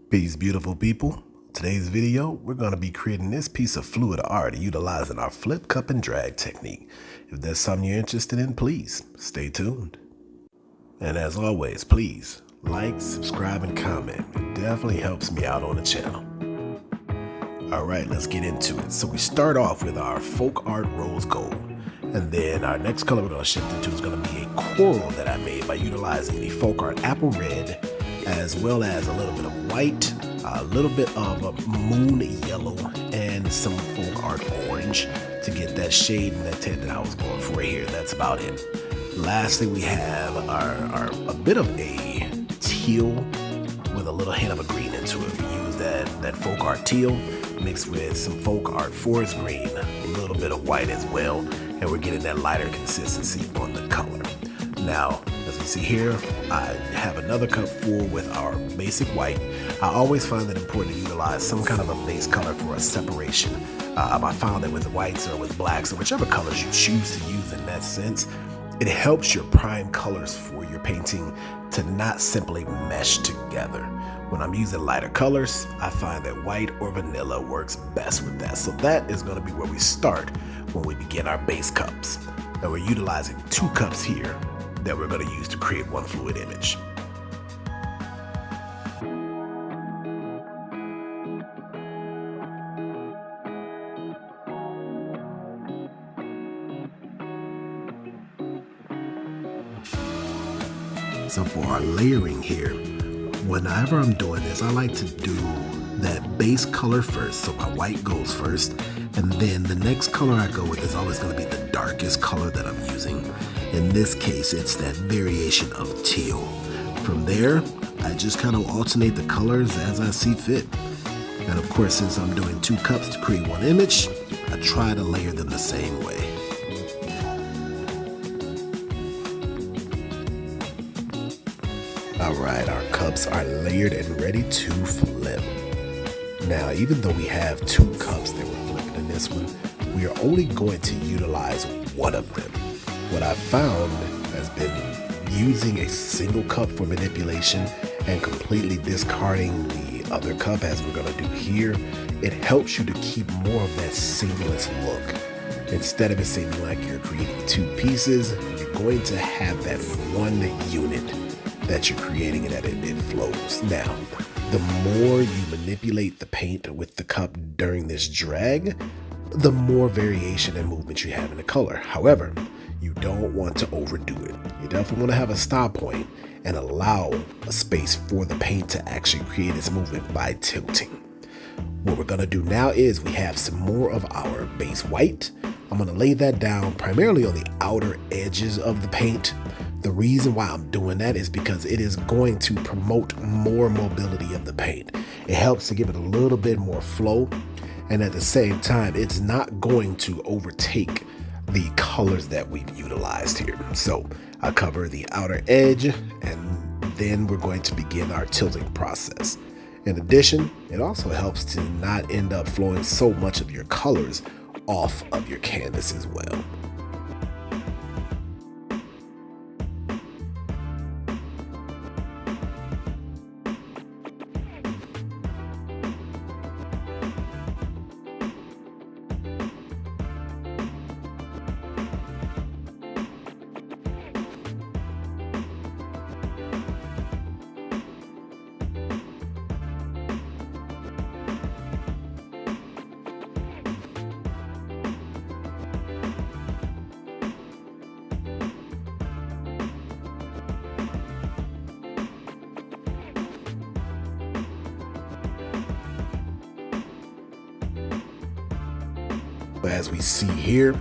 Peace, beautiful people. Today's video, we're going to be creating this piece of fluid art utilizing our flip, cup, and drag technique. If that's something you're interested in, please stay tuned. And as always, please like, subscribe, and comment. It definitely helps me out on the channel. All right, let's get into it. So we start off with our FolkArt rose gold. And then our next color we're going to shift into is going to be a coral that I made by utilizing the FolkArt apple red, as well as a little bit of white, a little bit of a moon yellow, and some FolkArt orange to get that shade and that tint that I was going for here. That's about it. Lastly, we have a bit of a teal with a little hint of a green into it. We use that FolkArt teal mixed with some FolkArt forest green, a little bit of white as well, and we're getting that lighter consistency on the color. Now, as we see here, I have another cup full with our basic white. I always find it important to utilize some kind of a base color for a separation. I found that with whites or with blacks or whichever colors you choose to use in that sense, it helps your prime colors for your painting to not simply mesh together. When I'm using lighter colors, I find that white or vanilla works best with that. So that is going to be where we start when we begin our base cups. And we're utilizing 2 cups here that we're going to use to create one fluid image. So for our layering here, whenever I'm doing this, I like to do that base color first. So my white goes first, and then the next color I go with is always going to be the darkest color that I'm using. In this case, it's that variation of teal. From there, I just kind of alternate the colors as I see fit. And of course, since I'm doing 2 cups to create one image, I try to layer them the same way. All right, our cups are layered and ready to flip. Now, even though we have 2 cups that we're flipping in this one, we are only going to utilize one of them. What I've found has been using a single cup for manipulation and completely discarding the other cup, as we're going to do here. It helps you to keep more of that seamless look. Instead of it seeming like you're creating 2 pieces, you're going to have that one unit that you're creating and that it flows. Now, the more you manipulate the paint with the cup during this drag, the more variation and movement you have in the color. However, you don't want to overdo it. You definitely want to have a stop point and allow a space for the paint to actually create its movement by tilting. What we're going to do now is we have some more of our base white. I'm going to lay that down primarily on the outer edges of the paint. The reason why I'm doing that is because it is going to promote more mobility of the paint. It helps to give it a little bit more flow, and at the same time, it's not going to overtake the colors that we've utilized here. So I cover the outer edge, and then we're going to begin our tilting process. In addition, it also helps to not end up flowing so much of your colors off of your canvas as well. As we see here,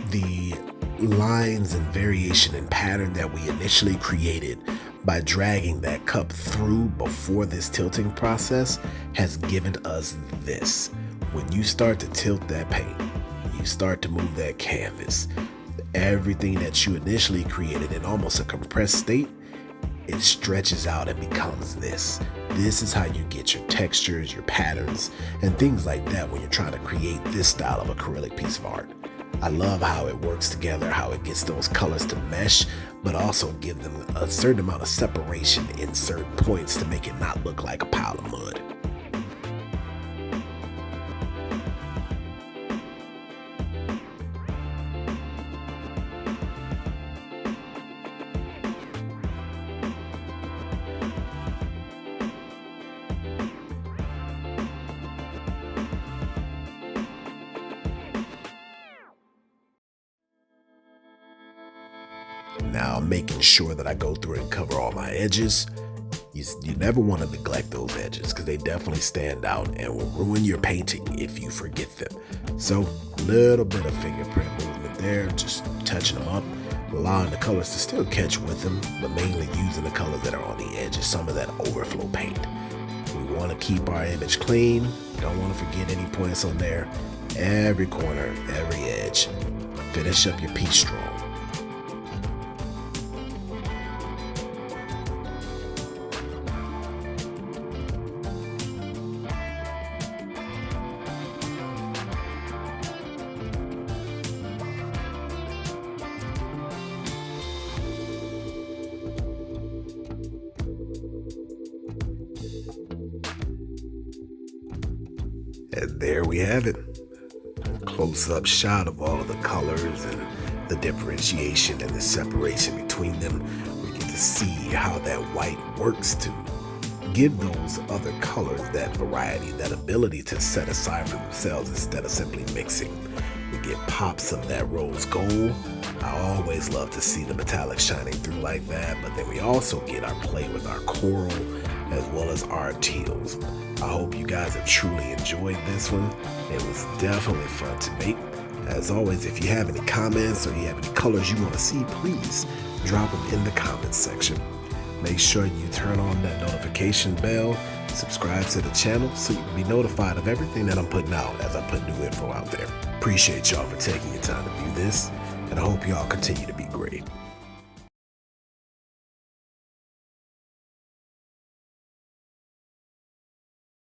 the lines and variation and pattern that we initially created by dragging that cup through before this tilting process has given us this. When you start to tilt that paint, you start to move that canvas, everything that you initially created in almost a compressed state, it stretches out and becomes this. This is how you get your textures, your patterns, and things like that when you're trying to create this style of acrylic piece of art. I love how it works together, how it gets those colors to mesh, but also give them a certain amount of separation in certain points to make it not look like a pile of mud. Now I'm making sure that I go through and cover all my edges. You never want to neglect those edges because they definitely stand out and will ruin your painting if you forget them. So a little bit of fingerprint movement there, just touching them up, allowing the colors to still catch with them, but mainly using the colors that are on the edges, some of that overflow paint. We want to keep our image clean. Don't want to forget any points on there. Every corner, every edge. Finish up your piece strong. And there we have it. Close-up shot of all of the colors and the differentiation and the separation between them. We get to see how that white works to give those other colors that variety, that ability to set aside for themselves instead of simply mixing. We get pops of that rose gold. I always love to see the metallic shining through like that, but then we also get our play with our coral as well as our teals. I hope you guys have truly enjoyed this one. It was definitely fun to make. As always, if you have any comments or you have any colors you want to see, please drop them in the comments section. Make sure you turn on that notification bell, subscribe to the channel so you can be notified of everything that I'm putting out as I put new info out there. Appreciate y'all for taking your time to view this, and I hope y'all continue to be great.